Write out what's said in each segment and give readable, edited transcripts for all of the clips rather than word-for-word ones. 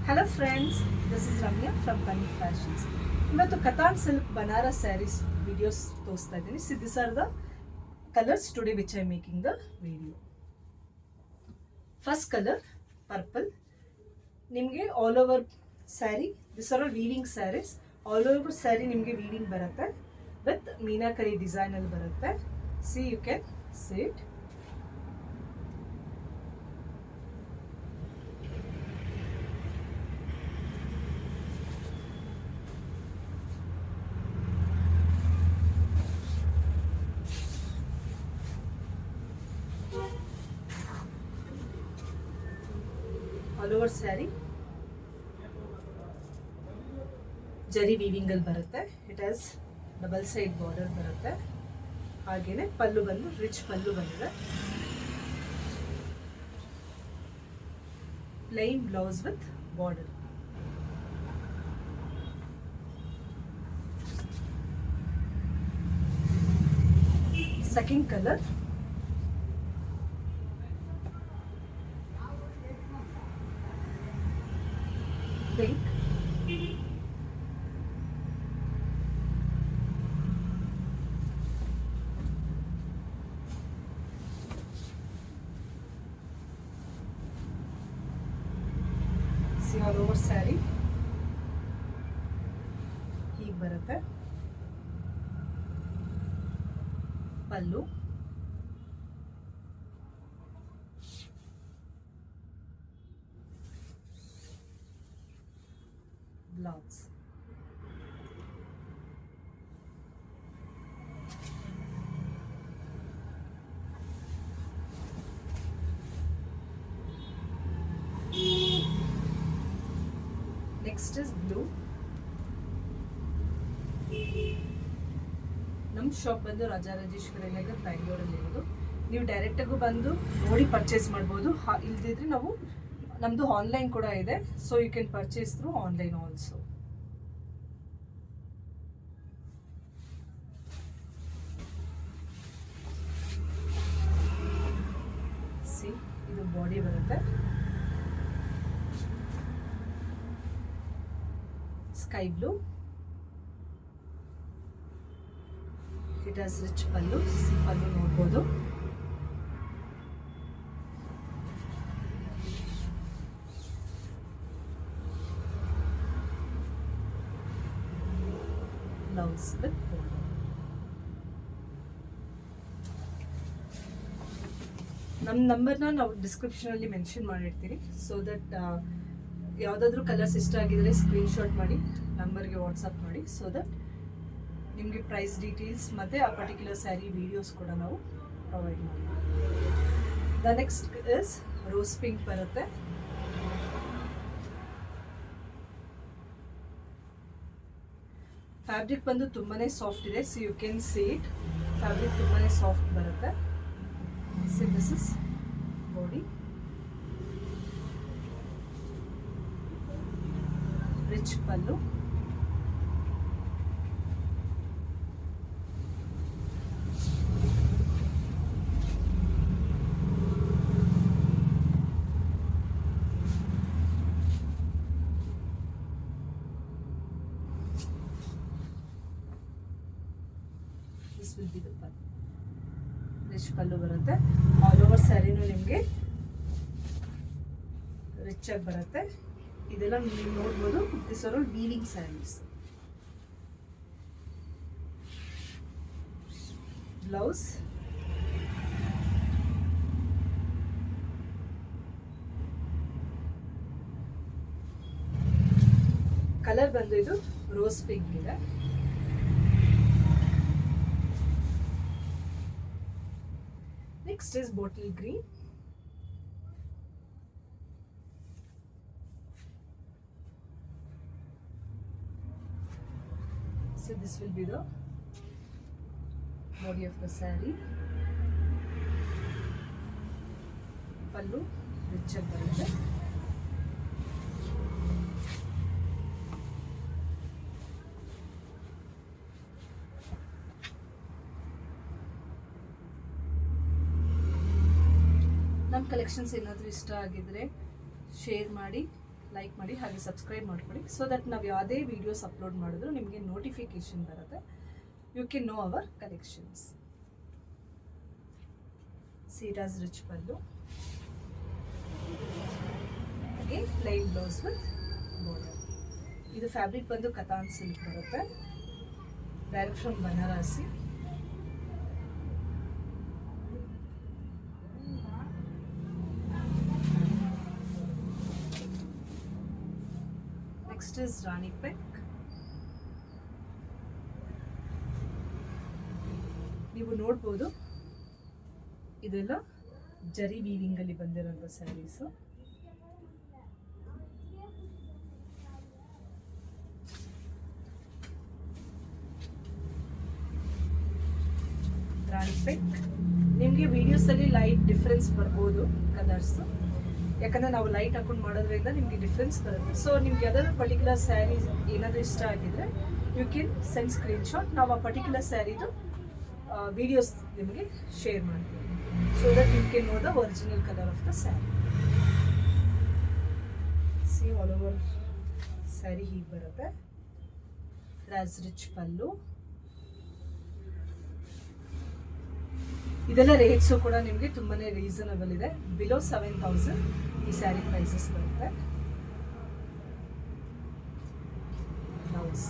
Hello friends, this is Ramya from Bunny Fashions. ಇವತ್ತು Katan silk Banaras saris videos ತೋರಿಸ್ತಾ ಇದ್ದೀನಿ. See, these are the colors today which I am making the video. First color purple. ನಿಮಗೆ all over sari, this are all weaving saris. All over sari ನಿಮಗೆ weaving ಬರುತ್ತೆ with meenakari design ಅಲ್ಲಿ ಬರುತ್ತೆ. See, you can see it. All over sari ಜರಿ weaving ಅಲ್ಲಿ ಬರುತ್ತೆ. It has double side border ಬರುತ್ತೆ. ಹಾಗೇನೆ ಪಲ್ಲು ಬಂದು ರಿಚ್ ಪಲ್ಲು ಬಂದಿದೆ. Plain blouse with border. Second colour pink. See, all over saree ಹೀಗೆ ಬರುತ್ತೆ. Pallu, blouse. Next is blue. ನಮ್ಮ ಶಾಪ್ ಬಂದು ರಾಜರಾಜೇಶ್ವರಿ ನಗರ್, ಬ್ಯಾಂಗ್ಳೂರಲ್ಲಿ ಇರೋದು. ನೀವು ಡೈರೆಕ್ಟಾಗೂ ಬಂದು ನೋಡಿ ಪರ್ಚೇಸ್ ಮಾಡ್ಬೋದು. ಇಲ್ದಿದ್ರೆ ನಾವು ನಮ್ಮದು ಆನ್ಲೈನ್ ಕೂಡ ಇದೆ. So you can purchase through online also. See, ಇದು ಬಾಡಿ ಬರುತ್ತೆ. Sky blue. It has rich pallu. Pallu ನೋಡ್ಬೋದು. Blouse with border. ನಮ್ಮ ನಂಬರ್ನ ನಾವು ಡಿಸ್ಕ್ರಿಪ್ಷನಲ್ಲಿ ಮೆನ್ಷನ್ ಮಾಡಿರ್ತೀವಿ. ಸೊ ದಟ್ ಯಾವುದಾದ್ರೂ ಕಲರ್ಸ್ ಇಷ್ಟ ಆಗಿದ್ರೆ ಸ್ಕ್ರೀನ್ಶಾಟ್ ಮಾಡಿ ನಂಬರ್ಗೆ ವಾಟ್ಸಪ್ ಮಾಡಿ. ಸೊ ದಟ್ ನಿಮಗೆ ಪ್ರೈಸ್ ಡೀಟೇಲ್ಸ್ ಮತ್ತು ಆ ಪರ್ಟಿಕ್ಯುಲರ್ ಸ್ಯಾರಿ ವಿಡಿಯೋಸ್ ಕೂಡ ನಾವು ಪ್ರೊವೈಡ್ ಮಾಡ್ತೀವಿ. The next is rose pink ಬರುತ್ತೆ. ಫ್ಯಾಬ್ರಿಕ್ ಬಂದು ತುಂಬಾ ಸಾಫ್ಟ್ ಇದೆ. So you can see it. Fabric ತುಂಬಾ ಸಾಫ್ಟ್ ಬರುತ್ತೆ. So this is body. Rich pallu. This will be the pallu. Rich pallu ಬರುತ್ತೆ. ಆಲ್ ಓವರ್ ಸ್ಯಾರಿನೂ ನಿಮಗೆ ರಿಚ್ ಆಗಿ ಬರುತ್ತೆ. ಇದೆಲ್ಲ ನೀವು ನೋಡ್ಬೋದು. This are all weaving saris. Blouse, colour ಬಂದು ಇದು ರೋಸ್ ಪಿಂಕ್ ಇದೆ. Next is bottle green. So this will be the body of the saree. Pallu rich ಆಗಿ ಬರುತ್ತೆ. ನಮ್ಮ ಕಲೆಕ್ಷನ್ಸ್ ಏನಾದರೂ ಇಷ್ಟ ಆಗಿದ್ರೆ ಶೇರ್ ಮಾಡಿ, ಲೈಕ್ ಮಾಡಿ, ಹಾಗೆ ಸಬ್ಸ್ಕ್ರೈಬ್ ಮಾಡ್ಕೊಳ್ಳಿ. ಸೊ ದಟ್ ನಾವು ಯಾವುದೇ ವೀಡಿಯೋಸ್ ಅಪ್ಲೋಡ್ ಮಾಡಿದ್ರು ನಿಮಗೆ ನೋಟಿಫಿಕೇಶನ್ ಬರುತ್ತೆ. You can know our collections. ಸೀರಾಸ್ ರಿಚ್ ಪಲ್ಲು, ಹಾಗೆ ಪ್ಲೈನ್ ಬ್ಲೌಸ್ ವಿತ್ ಬಾರ್ಡರ್. ಇದು ಫ್ಯಾಬ್ರಿಕ್ ಬಂದು ಕತಾನ್ ಸಿಲ್ಕ್ ಬರುತ್ತೆ, direct from Banarasi. Next is rani pink. ನೀವು ನೋಡ್ಬೋದು ಇದೆಲ್ಲ ಜರಿ ವೀವಿಂಗ್ ಅಲ್ಲಿ ಬಂದಿರೋಂಥ ಸ್ಯಾರೀಸ್. ರಾಣಿ ಪಿಂಕ್. ನಿಮಗೆ ವಿಡಿಯೋಸಲ್ಲಿ ಲೈಟ್ ಡಿಫ್ರೆನ್ಸ್ ಬರ್ಬೋದು ಕಲರ್ಸ್, ಯಾಕಂದರೆ ನಾವು ಲೈಟ್ ಹಾಕೊಂಡು ಮಾಡೋದ್ರಿಂದ ನಿಮಗೆ ಡಿಫ್ರೆನ್ಸ್ ಬರುತ್ತೆ. ಸೊ ನಿಮ್ಗೆ ಯಾವ್ದಾದ್ರು ಪರ್ಟಿಕ್ಯುಲರ್ ಸ್ಯಾರಿ ಏನಾದರೂ ಇಷ್ಟ ಆಗಿದ್ರೆ ಯು ಕ್ಯಾನ್ ಸೆಂಡ್ ಸ್ಕ್ರೀನ್ಶಾಟ್. ನಾವು ಆ ಪರ್ಟಿಕ್ಯುಲರ್ ಸ್ಯಾರಿದು ವಿಡಿಯೋಸ್ ನಿಮಗೆ ಶೇರ್ ಮಾಡ್ತೀವಿ. So that you can know the original colour of the sari. See all over sari ಹೀಗೆ ಬರುತ್ತೆ. ರಾಸ್ ರಿಚ್ ಪಲ್ಲು. ಇದೆಲ್ಲ ರೇಟ್ಸು ಕೂಡ ನಿಮಗೆ ತುಂಬಾ ರೀಸನಬಲ್ ಇದೆ. ಬಿಲೋ 7,000 ಈ ಸ್ಯಾರಿ ಪ್ರೈಸಸ್ ಬರುತ್ತೆ. Blouse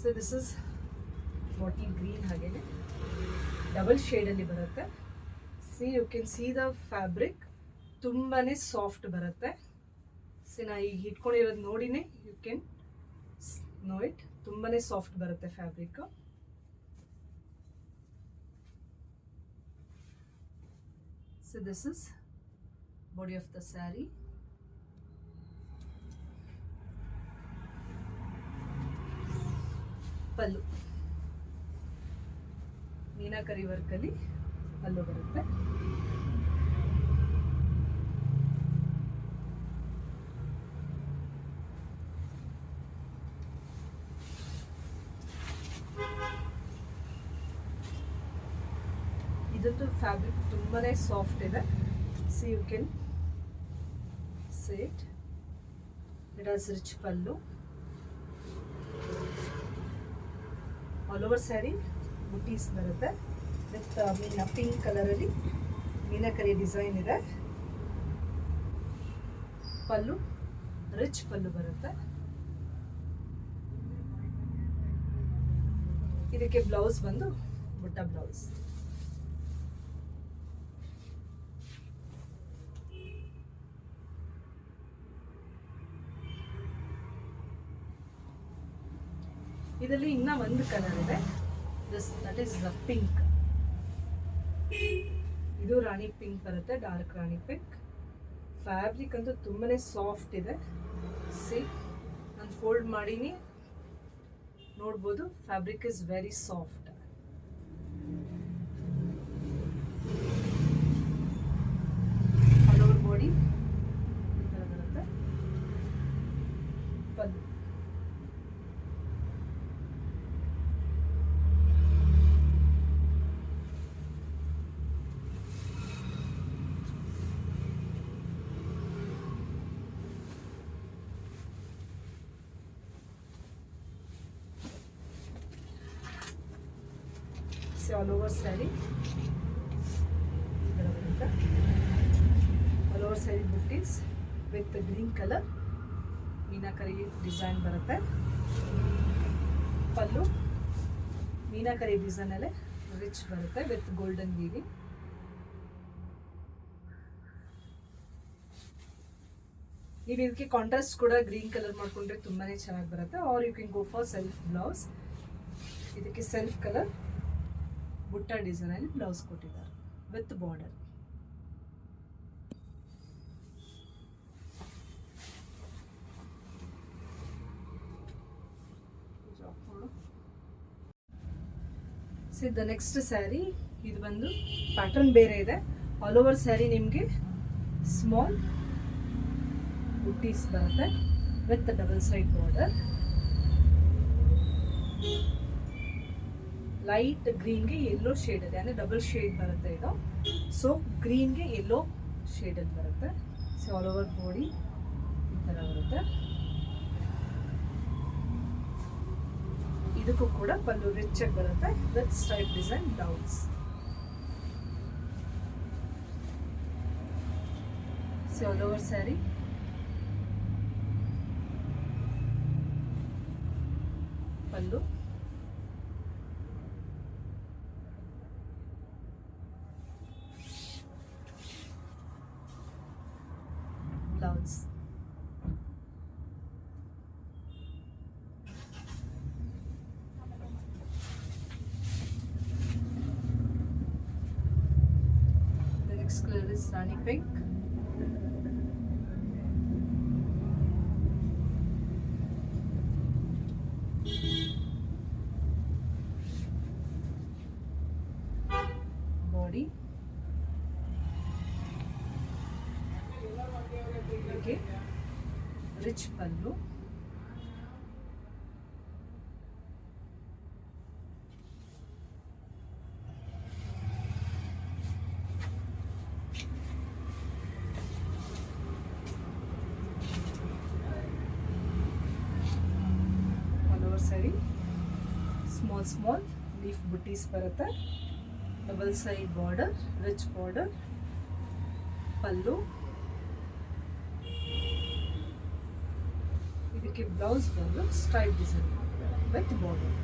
so this is bottle green, ಹಾಗೇನೆ ಡಬಲ್ ಶೇಡಲ್ಲಿ ಬರುತ್ತೆ. See you can see the fabric ತುಂಬಾ ಸಾಫ್ಟ್ ಬರುತ್ತೆ. ಸಿ ನಾ ಈಗ ಇಟ್ಕೊಂಡಿರೋದು ನೋಡಿನೇ ಯು ಕ್ಯಾನ್ ನೋ ಇಟ್. ತುಂಬಾ ಸಾಫ್ಟ್ ಬರುತ್ತೆ fabric. So this is body of the sari. Pallu meenakari ವರ್ಕಲ್ಲಿ ಪಲ್ಲು ಬರುತ್ತೆ. ಇದಂತೂ ಫ್ಯಾಬ್ರಿಕ್ ತುಂಬಾ ಸಾಫ್ಟ್ ಇದೆ. See you can see it. It has rich pallu. All over sari booties ಬರುತ್ತೆ ವಿತ್ ಪಿಂಕ್ ಕಲರಲ್ಲಿ ಮೀನಾಕರಿ ಡಿಸೈನ್ ಇದೆ. ಪಲ್ಲು ರಿಚ್ ಪಲ್ಲು ಬರುತ್ತೆ. ಇದಕ್ಕೆ ಬ್ಲೌಸ್ ಬಂದು ಬುಟ್ಟ ಬ್ಲೌಸ್. ಇದರಲ್ಲಿ ಇನ್ನೂ ಒಂದು ಕಲರ್ ಇದೆ, ದಟ್ ಈಸ್ ಪಿಂಕ್. ಇದು ರಾಣಿ ಪಿಂಕ್ ಬರುತ್ತೆ, ಡಾರ್ಕ್ ರಾಣಿ ಪಿಂಕ್. ಫ್ಯಾಬ್ರಿಕ್ ಅಂತೂ ತುಂಬಾ ಸಾಫ್ಟ್ ಇದೆ. ಸಿ ನಾನು ಫೋಲ್ಡ್ ಮಾಡೀನಿ, ನೋಡ್ಬೋದು fabric is very soft. All over body ಈ ಥರ ಬರುತ್ತೆ. ಪಲ್ಲು ಆಲ್ ಓವರ್ ಸ್ಯಾರಿ ಬರುತ್ತೆ. All over sari ಬುಟ್ಟೀಸ್ with green colour meenakari design ಬರುತ್ತೆ. ಪಲ್ಲು ಮೀನಾಕರಿ ಡಿಸೈನಲ್ಲೇ ರಿಚ್ ಬರುತ್ತೆ ವಿತ್ ಗೋಲ್ಡನ್ ವೀವಿಂಗ್. ನೀವು ಇದಕ್ಕೆ ಕಾಂಟ್ರಾಸ್ಟ್ ಕೂಡ ಗ್ರೀನ್ ಕಲರ್ ಮಾಡ್ಕೊಂಡ್ರೆ ತುಂಬಾ ಚೆನ್ನಾಗಿ ಬರುತ್ತೆ. Or you can go for self blouse. ಇದಕ್ಕೆ ಸೆಲ್ಫ್ ಕಲರ್ ಬುಟ್ಟ ಡಿಸೈನಲ್ಲಿ ಬ್ಲೌಸ್ ಕೊಟ್ಟಿದ್ದಾರೆ with border. See the next sari, ಇದು ಬಂದು ಪ್ಯಾಟರ್ನ್ ಬೇರೆ ಇದೆ. ಆಲ್ ಓವರ್ ಸ್ಯಾರಿ ನಿಮಗೆ ಸ್ಮಾಲ್ ಬುಟ್ಟೀಸ್ ಬರುತ್ತೆ with double side border. Light ಗ್ರೀನ್ಗೆ ಯೆಲ್ಲೋ ಶೇಡಲ್ಲಿ, ಅಂದರೆ ಡಬಲ್ ಶೇಡ್ ಬರುತ್ತೆ ಇದು. ಸೊ ಗ್ರೀನ್ಗೆ ಯೆಲ್ಲೋ ಶೇಡಲ್ಲಿ ಬರುತ್ತೆ. ಸೊ ಆಲ್ ಓವರ್ ಬಾಡಿ ಈ ಥರ ಬರುತ್ತೆ. ಇದಕ್ಕೂ ಕೂಡ ಪಲ್ಲು ರಿಚ್ ಆಗಿ ಬರುತ್ತೆ with stripe design blouse. So all over sari pallu, blouse. The next color is Rani Pink. Body. Okay. Rich pallu. All over saree. Small leaf booties ಬರುತ್ತೆ. Double side border, rich border, pallu. ಇದಕ್ಕೆ blouse ಬಂದು stripe design with border.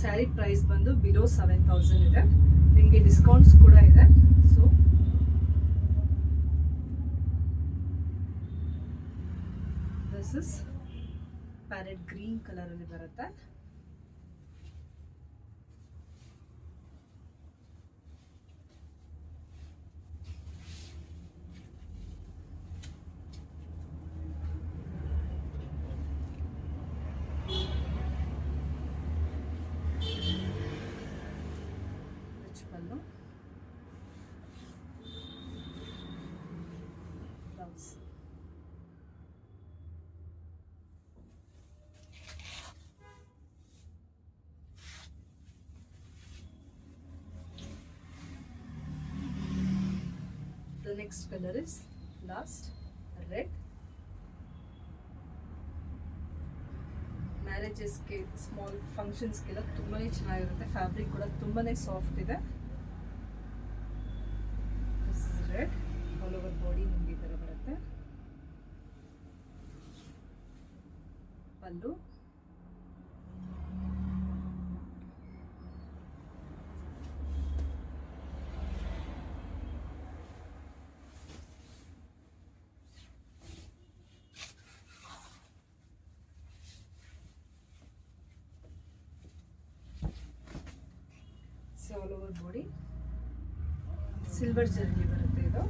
Sari price ಬಂದು below 7,000 ಇದೆ. ನಿಮಗೆ discounts ಕೂಡ ಇದೆ. So this is parrot green ಕಲರಲ್ಲಿ ಬರುತ್ತೆ. Pallu, blouse. The next color is last red. ಮ್ಯಾರೇಜಸ್ಗೆ, ಸ್ಮಾಲ್ ಫಂಕ್ಷನ್ಸ್ಗೆಲ್ಲ ತುಂಬಾ ಚೆನ್ನಾಗಿರುತ್ತೆ. ಫ್ಯಾಬ್ರಿಕ್ ಕೂಡ ತುಂಬಾ ಸಾಫ್ಟ್ ಇದೆ. This is red. All over body ನಿಮಗೆ ಈ ಥರ ಬರುತ್ತೆ. Pallu, all over body silver zari ಬರುತ್ತೆ ಇದು.